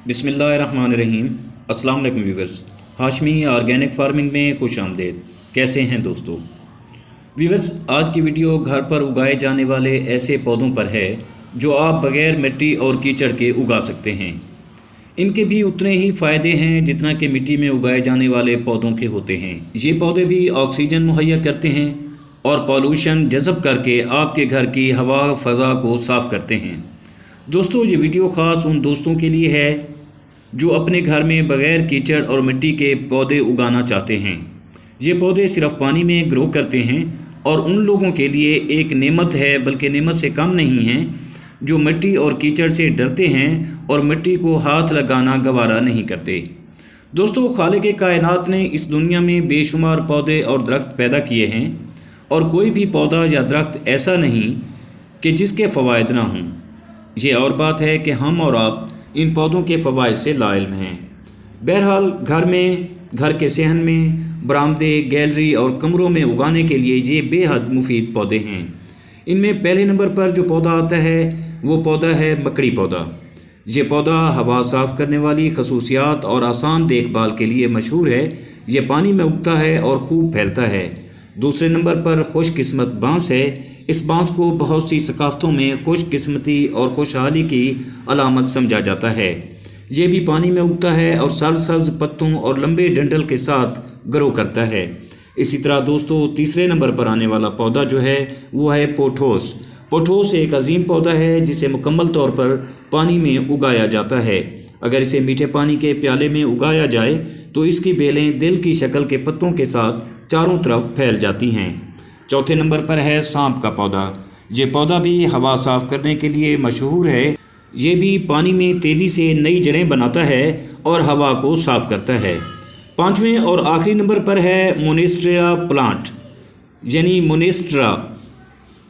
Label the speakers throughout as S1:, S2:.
S1: बिस्मिल्लाहिर्रहमानिर्रहीम। अस्सलाम वालेकुम व्यूवर्स, हाशमी ऑर्गेनिक फार्मिंग में खुश आमदेद। कैसे हैं दोस्तों? व्यूवर्स, आज की वीडियो घर पर उगाए जाने वाले ऐसे पौधों पर है जो आप बग़ैर मिट्टी और कीचड़ के उगा सकते हैं। इनके भी उतने ही फ़ायदे हैं जितना कि मिट्टी में उगाए जाने वाले पौधों के होते हैं। ये पौधे भी ऑक्सीजन मुहैया करते हैं और पॉल्यूशन जज़ब करके आपके घर की हवा फ़ज़ा को साफ़ करते हैं। दोस्तों, ये वीडियो ख़ास उन दोस्तों के लिए है जो अपने घर में बग़ैर कीचड़ और मिट्टी के पौधे उगाना चाहते हैं। ये पौधे सिर्फ पानी में ग्रो करते हैं और उन लोगों के लिए एक नेमत है, बल्कि नेमत से कम नहीं है, जो मिट्टी और कीचड़ से डरते हैं और मिट्टी को हाथ लगाना गवारा नहीं करते। दोस्तों, खालिक़ कायनात ने इस दुनिया में बेशुमार पौधे और दरख्त पैदा किए हैं और कोई भी पौधा या दरख्त ऐसा नहीं कि जिसके फ़वाइद ना हों। ये और बात है कि हम और आप इन पौधों के फ़वाइद से लाइल्म हैं। बहरहाल, घर के सहन में, बरामदे, गैलरी और कमरों में उगाने के लिए ये बेहद मुफीद पौधे हैं। इनमें पहले नंबर पर जो पौधा आता है वो पौधा है मकड़ी पौधा। ये पौधा हवा साफ़ करने वाली खसूसियात और आसान देखभाल के लिए मशहूर है। ये पानी में उगता है और खूब फैलता है। दूसरे नंबर पर खुशकिस्मत बांस है। इस बांस को बहुत सी सकाफ़तों में खुशकिस्मती और खुशहाली की अलामत समझा जाता है। ये भी पानी में उगता है और सरसब्ज पत्तों और लंबे डंठल के साथ ग्रो करता है। इसी तरह दोस्तों, तीसरे नंबर पर आने वाला पौधा जो है वो है पोथोस। पोथोस एक अजीम पौधा है जिसे मुकम्मल तौर पर पानी में उगाया जाता है। अगर इसे मीठे पानी के प्याले में उगाया जाए तो इसकी बेलें दिल की शक्ल के पत्तों के साथ चारों तरफ फैल जाती हैं। चौथे नंबर पर है सांप का पौधा। ये पौधा भी हवा साफ़ करने के लिए मशहूर है। ये भी पानी में तेज़ी से नई जड़ें बनाता है और हवा को साफ़ करता है। पाँचवें और आखिरी नंबर पर है मोनेस्ट्रा प्लांट, यानी मोनेस्ट्रा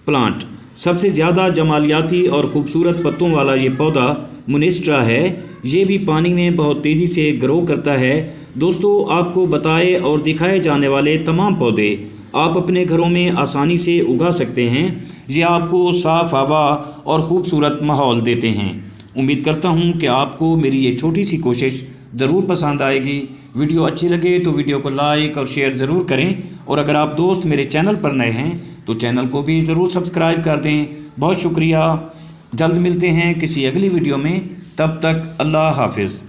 S1: प्लांट। सबसे ज़्यादा जमालियाती और ख़ूबसूरत पत्तों वाला ये पौधा मोनेस्ट्रा है। ये भी पानी में बहुत तेज़ी से ग्रो करता है। दोस्तों, आपको बताए और दिखाए जाने वाले तमाम पौधे आप अपने घरों में आसानी से उगा सकते हैं। ये आपको साफ़ हवा और ख़ूबसूरत माहौल देते हैं। उम्मीद करता हूँ कि आपको मेरी ये छोटी सी कोशिश ज़रूर पसंद आएगी। वीडियो अच्छी लगे तो वीडियो को लाइक और शेयर ज़रूर करें, और अगर आप दोस्त मेरे चैनल पर नए हैं तो चैनल को भी ज़रूर सब्सक्राइब कर दें। बहुत शुक्रिया। जल्द मिलते हैं किसी अगली वीडियो में। तब तक अल्लाह हाफिज़।